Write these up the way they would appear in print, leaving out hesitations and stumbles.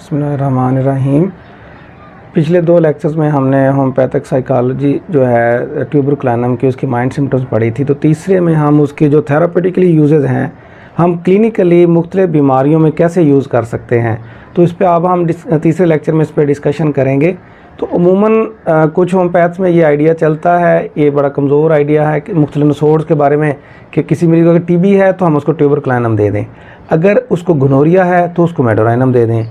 बिस्मिल्लाहिर्रहमानिर्रहीम। पिछले 2 लेक्चर्स में हमने होम्योपैथिक साइकोलॉजी जो है ट्यूबरकुलोसिस की उसकी माइंड सिम्टम्स पढ़ी थी। तो तीसरे में हम उसके जो थेरापेटिकली यूजेस हैं, हम क्लिनिकली मुख्तलिफ बीमारियों में कैसे यूज़ कर सकते हैं, तो इस पर अब हम तीसरे लेक्चर में इस पर डिस्कशन करेंगे। तो अमूमन कुछ होम्योपैथ्स में ये आइडिया चलता है, ये बड़ा कमज़ोर आइडिया है कि मुख्तलिफ नसोर्स के बारे में, कि किसी मरीज़ को अगर टीबी है तो हम उसको ट्यूबरकुलोसिस दे दें, अगर उसको गोनोरिया है तो उसको मेडोराइनम दे दें,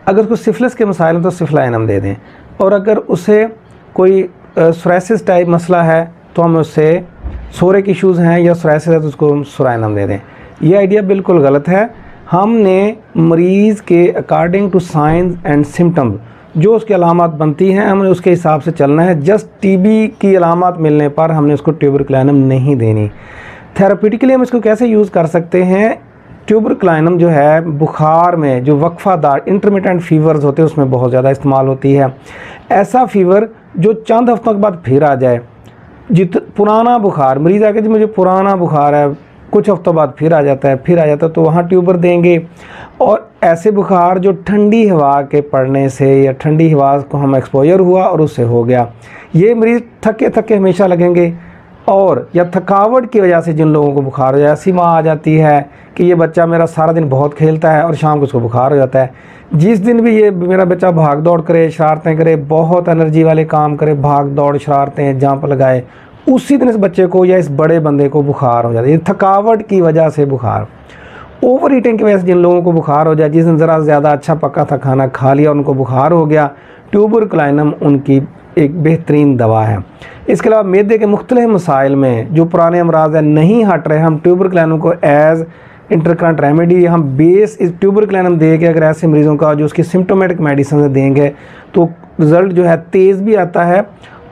अगर उसको सिफिलिस के मसाइल हैं तो सिफलाइनम दे दें, और अगर उसे कोई सोराइसिस टाइप मसला है तो हम उससे सोरिक इश्यूज़ हैं या सोराइसिस है तो उसको हम सोराइनम दे दें। ये आइडिया बिल्कुल गलत है। हमने मरीज़ के according to science and symptoms जो उसकी अलामत बनती हैं, हमने उसके हिसाब से चलना है। जस्ट टीबी की अलामत मिलने पर हमने उसको ट्यूबरकुलोसिस नहीं देनी। थेरापेटिकली हम इसको कैसे यूज़ कर सकते हैं? ट्यूबरकुलोसिस जो है बुखार में जो वक्फादार इंटरमिटेंट फीवर्स होते हैं उसमें बहुत ज़्यादा इस्तेमाल होती है। ऐसा फीवर जो चंद हफ्तों के बाद फिर आ जाए, पुराना बुखार, मरीज़ आके जी मुझे पुराना बुखार है, कुछ हफ्तों बाद फिर आ जाता है तो वहाँ ट्यूबर देंगे। और ऐसे बुखार जो ठंडी हवा के पड़ने से या ठंडी हवा को हम एक्सपोजर हुआ और उससे हो गया, ये मरीज़ थके थके हमेशा लगेंगे। और या थकावट की वजह से जिन लोगों को बुखार हो जाए, ऐसी माँ आ जाती है कि ये बच्चा मेरा सारा दिन बहुत खेलता है और शाम को उसको बुखार हो जाता है। जिस दिन भी ये मेरा बच्चा भाग दौड़ करे, शरारतें करे, बहुत एनर्जी वाले काम करे, भाग दौड़ शरारतें जंप लगाए, उसी दिन इस बच्चे को या इस बड़े बंदे को बुखार हो जाता है। थकावट की वजह से बुखार, ओवर ईटिंग की वजह से जिन लोगों को बुखार हो जाए, जिस दिन ज़रा ज़्यादा अच्छा पका था खाना खा लिया उनको बुखार हो गया, ट्यूबरकुलोसिस उनकी एक बेहतरीन दवा है। इसके अलावा मैदे के मुख्तलिफ मसाइल में जो पुराने अमराज हैं नहीं हट रहे, हम ट्यूबरकुलोसिस को एज़ इंटरकरेंट रेमेडी हम बेस इस ट्यूबरकुलोसिस दे के अगर ऐसे मरीज़ों का जो उसकी सिम्टोमेटिक मेडिसिन देंगे तो रिज़ल्ट जो है तेज़ भी आता है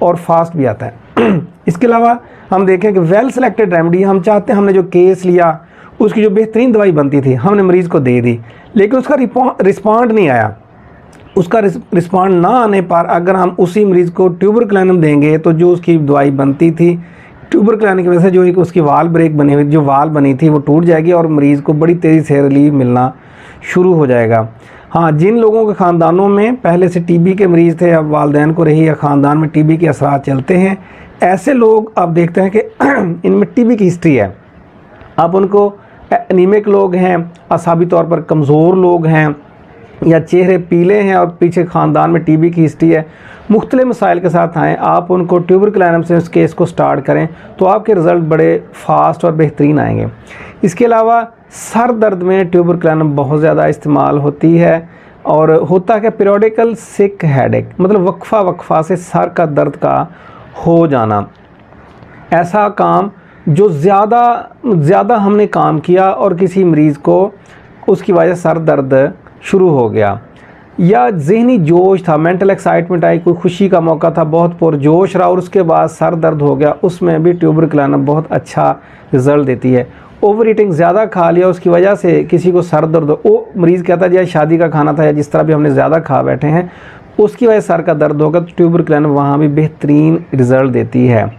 और फास्ट भी आता है। इसके अलावा हम देखें कि वेल सेलेक्टेड रेमेडी, हम चाहते हैं, हमने जो केस लिया उसकी जो बेहतरीन दवाई बनती थी हमने मरीज़ को दे दी, लेकिन उसका रिस्पॉन्ड नहीं आया। उसका रिस्पॉन्ड ना आने पर अगर हम उसी मरीज़ को ट्यूबरकुलोसिस देंगे तो जो उसकी दवाई बनती थी, ट्यूबरकुलोसिस की वजह से जो एक उसकी वाल ब्रेक बनी हुई, जो वाल बनी थी वो टूट जाएगी और मरीज़ को बड़ी तेज़ी से रिलीफ मिलना शुरू हो जाएगा। हाँ, जिन लोगों के ख़ानदानों में पहले से टीबी के मरीज़ थे, अब वालदैन को रही या ख़ानदान में टीबी के असरात चलते हैं, ऐसे लोग आप देखते हैं कि इनमें टीबी की हिस्ट्री है। अब उनको एनीमिक लोग हैं, असाबी तौर पर कमज़ोर लोग हैं, या चेहरे पीले हैं और पीछे ख़ानदान में टीबी की हिस्ट्री है, मुख्तलिफ मसाइल के साथ आएँ, आप उनको ट्यूबरकुलोसिस से उस केस को स्टार्ट करें तो आपके रिज़ल्ट बड़े फास्ट और बेहतरीन आएंगे। इसके अलावा सर दर्द में ट्यूबरकुलोसिस बहुत ज़्यादा इस्तेमाल होती है। और होता है पीरियडिकल सिक हेडेक, मतलब वक्फा से सर का दर्द का हो जाना, ऐसा काम जो ज़्यादा हमने काम किया और किसी मरीज़ को उसकी वजह सर दर्द शुरू हो गया, या ज़हनी जोश था, मेंटल एक्साइटमेंट आई, कोई खुशी का मौका था, बहुत पुरजोश रहा और उसके बाद सर दर्द हो गया, उसमें भी ट्यूबरकुलोसिस बहुत अच्छा रिज़ल्ट देती है। ओवर ईटिंग ज़्यादा खा लिया उसकी वजह से किसी को सर दर्द हो, वो मरीज़ कहता है शादी का खाना था या जिस तरह भी हमने ज़्यादा खा बैठे हैं उसकी वजह सर का दर्द होगा, तो ट्यूबरकुलोसिस वहाँ भी बेहतरीन रिज़ल्ट देती है।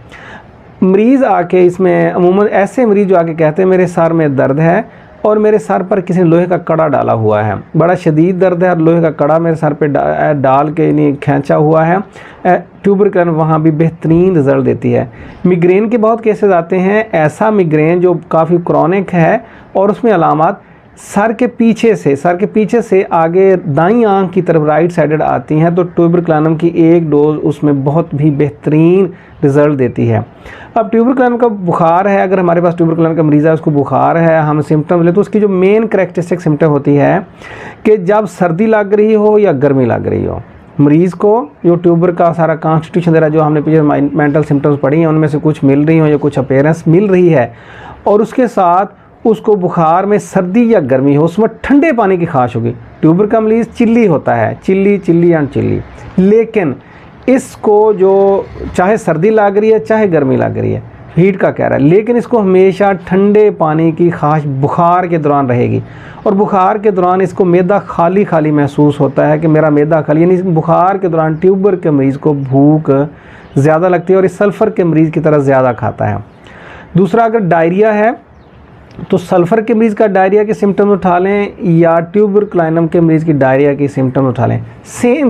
मरीज़ आके इसमें अमूमन ऐसे मरीज़ जो आके कहते हैं मेरे सर में दर्द है और मेरे सर पर किसी ने लोहे का कड़ा डाला हुआ है, बड़ा शदीद दर्द है और लोहे का कड़ा मेरे सर पे डाल के नहीं खींचा हुआ है, ट्यूबरकुलोसिस वहाँ भी बेहतरीन रिज़ल्ट देती है। मिग्रेन के बहुत केसेस आते हैं, ऐसा मिग्रेन जो काफ़ी क्रॉनिक है और उसमें अलामत सर के पीछे से आगे दाईं आंख की तरफ राइट साइडेड आती हैं, तो ट्यूबरकुलोसिस की एक डोज उसमें बहुत भी बेहतरीन रिज़ल्ट देती है। अब ट्यूबरकुलोसिस का बुखार है, अगर हमारे पास ट्यूबरकुलोसिस का मरीज़ है, उसको बुखार है, हम सिम्टम ले तो उसकी जो मेन करैक्टरिस्टिक सिम्टम होती है कि जब सर्दी लग रही हो या गर्मी लग रही हो, मरीज़ को जो ट्यूबर का सारा कॉन्स्टिट्यूशन दे रहा है, जो हमने पीछे मेंटल सिम्टम्स पढ़ी हैं उनमें से कुछ मिल रही हो या कुछ अपीयरेंस मिल रही है, और उसके साथ उसको बुखार में सर्दी या गर्मी हो, उसमें ठंडे पानी की ख्वाहिश होगी। ट्यूबर का मरीज़ चिल्ली होता है, चिल्ली, लेकिन इसको जो चाहे सर्दी लग रही है चाहे गर्मी लग रही है, हीट का कह रहा है, लेकिन इसको हमेशा ठंडे पानी की ख्वाहिश बुखार के दौरान रहेगी। और बुखार के दौरान इसको मैदा खाली महसूस होता है कि मेरा मैदा खाली, यानी बुखार के दौरान ट्यूबर के मरीज़ को भूख ज़्यादा लगती है और इस सल्फ़र के मरीज़ की तरह ज़्यादा खाता है। दूसरा, अगर डायरिया है तो सल्फ़र के मरीज़ का डायरिया के सिम्टम उठा लें या ट्यूबरकुलिनम के मरीज़ की डायरिया के सिम्टम उठा लें,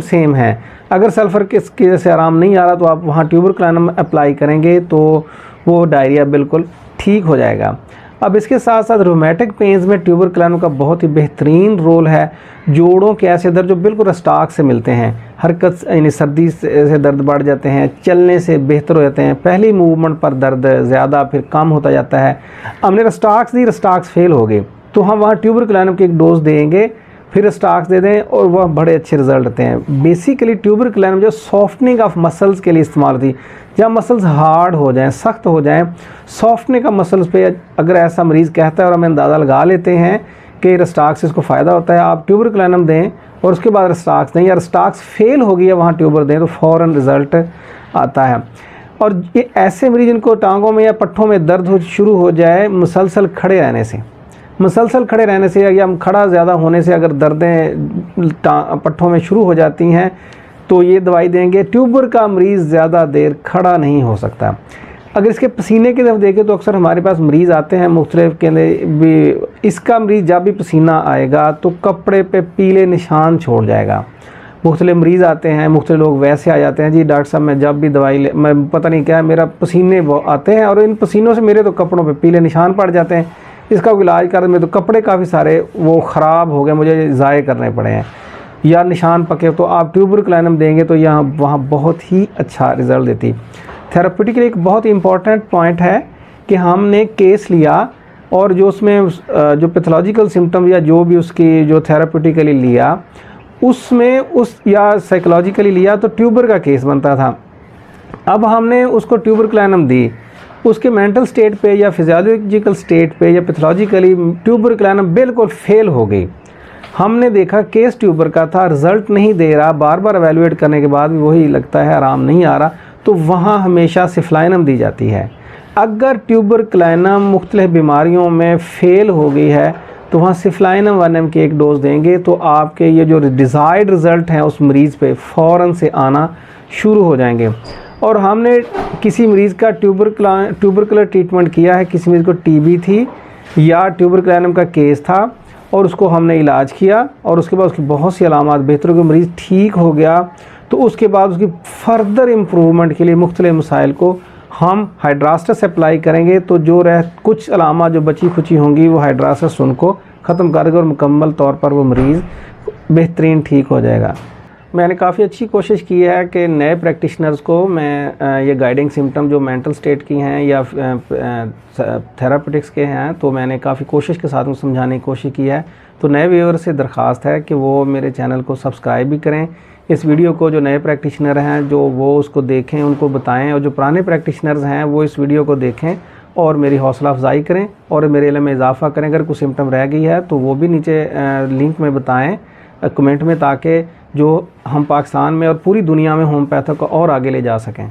सेम है। अगर सल्फ़र के वजह से आराम नहीं आ रहा तो आप वहाँ ट्यूबरकुलिनम अप्लाई करेंगे तो वो डायरिया बिल्कुल ठीक हो जाएगा। अब इसके साथ साथ रोमेटिक पेन्स में ट्यूबरकुलिनम का बहुत ही बेहतरीन रोल है। जोड़ों के ऐसे दर्द जो बिल्कुल स्टाक से मिलते हैं, हरकत यानी सर्दी से दर्द बढ़ जाते हैं, चलने से बेहतर हो जाते हैं, पहली मूवमेंट पर दर्द ज़्यादा फिर कम होता जाता है। हमने रस्टाक्स दी, रस्टाक्स फेल हो गए तो हम वहाँ ट्यूबरकुलिनम की एक डोज देंगे, फिर रस्टाक्स दे दें और वह बड़े अच्छे रिजल्ट आते हैं। बेसिकली ट्यूबरकुलिनम जो सॉफ्टनिंग ऑफ मसल्स के लिए इस्तेमाल होती है, जब मसल्स हार्ड हो जाएं, सख्त हो जाएं, सॉफ्टनिंग ऑफ मसल्स पे अगर ऐसा मरीज़ कहता है और हम अंदाज़ा लगा लेते हैं कि रस्टाक्स से इसको फ़ायदा होता है, आप ट्यूबरकुलिनम दें और उसके बाद रस्टाक्स दें, या रस्टाक्स फेल हो गई है वहाँ ट्यूबर दें तो फ़ौरन रिज़ल्ट आता है। और ये ऐसे मरीज़ जिनको टांगों में या पट्ठों में दर्द शुरू हो जाए मुसलसल खड़े रहने से, या खड़ा ज़्यादा होने से अगर दर्दें पट्ठों में शुरू हो जाती हैं तो ये दवाई देंगे। ट्यूबर का मरीज़ ज़्यादा देर खड़ा नहीं हो सकता। अगर इसके पसीने की तरफ देखें तो अक्सर हमारे पास मरीज़ आते हैं मुख्तलिफ के भी, इसका मरीज़ जब भी पसीना आएगा तो कपड़े पे पीले निशान छोड़ जाएगा। मुख्तलिफ मरीज़ आते हैं, मुख्तलिफ लोग वैसे आ जाते हैं, जी डॉक्टर साहब मैं जब भी दवाई मैं पता नहीं क्या है, मेरा पसीने आते हैं और इन पसीनों से मेरे तो कपड़ों पे पीले निशान पड़ जाते हैं। इसका इलाज कर में तो कपड़े काफ़ी सारे वो ख़राब हो गए, मुझे ज़ाये करने पड़े हैं या निशान पके। तो आप ट्यूबरकुलिनम देंगे तो यहाँ वहाँ बहुत ही अच्छा रिज़ल्ट देती। थेराप्यूटिकली एक बहुत ही इम्पॉर्टेंट पॉइंट है कि हमने केस लिया और जो उसमें जो पैथोलॉजिकल सिम्टम या जो भी उसकी जो थेराप्यूटिकली लिया उसमें या साइकोलॉजिकली लिया तो ट्यूबर का केस बनता था। अब हमने उसको ट्यूबरकुलिनम दी, उसके मेंटल स्टेट पे या फिजियोलॉजिकल स्टेट पे या पैथोलॉजिकली ट्यूबरकुलिनम बिल्कुल फेल हो गई। हमने देखा केस ट्यूबर का था, रिज़ल्ट नहीं दे रहा, बार बार एवेलुएट करने के बाद भी वही लगता है, आराम नहीं आ रहा, तो वहाँ हमेशा सिफ्लाइनम दी जाती है। अगर ट्यूबरकुलिनम मुख्तलिफ बीमारियों में फ़ेल हो गई है तो वहाँ सिफ्लाइनम 1 mg की एक डोज़ देंगे तो आपके ये जो डिज़ायर्ड रिज़ल्ट हैं उस मरीज़ पे फ़ौरन से आना शुरू हो जाएंगे। और हमने किसी मरीज़ का ट्यूबरकुलर ट्रीटमेंट किया है, किसी मरीज़ को टीबी थी या ट्यूबरकुलिनम का केस था और उसको हमने इलाज किया और उसके बाद उसकी बहुत सी अलामात बेहतर हो गई, मरीज़ ठीक हो गया। तो उसके बाद उसकी फ़र्दर इम्प्रूवमेंट के लिए मुख्तलिफ मसाइल को हम हाइड्रास्टस अप्लाई करेंगे तो जो कुछ अलामात जो बची खुची होंगी वो हाइड्रास्टस उनको ख़त्म करेगा और मुकम्मल तौर पर वो मरीज़ बेहतरीन ठीक हो जाएगा। मैंने काफ़ी अच्छी कोशिश की है कि नए प्रैक्टिशनर्स को मैं ये गाइडिंग सिम्टम जो मेंटल स्टेट की हैं या थेरापेटिक्स के हैं तो मैंने काफ़ी कोशिश के साथ उनको समझाने की कोशिश की है। तो नए व्यूअर से दरख्वास्त है कि वो मेरे चैनल को सब्सक्राइब भी करें। इस वीडियो को जो नए प्रैक्टिशनर हैं जो वो उसको देखें, उनको बताएं, और जो पुराने प्रैक्टिशनर्स हैं वो इस वीडियो को देखें और मेरी हौसला अफजाई करें और मेरे इल्म में इजाफ़ा करें। अगर कोई सिम्टम रह गई है तो वो भी नीचे लिंक में बताएं कमेंट में, ताकि जो हम पाकिस्तान में और पूरी दुनिया में होम्योपैथी को और आगे ले जा सकें।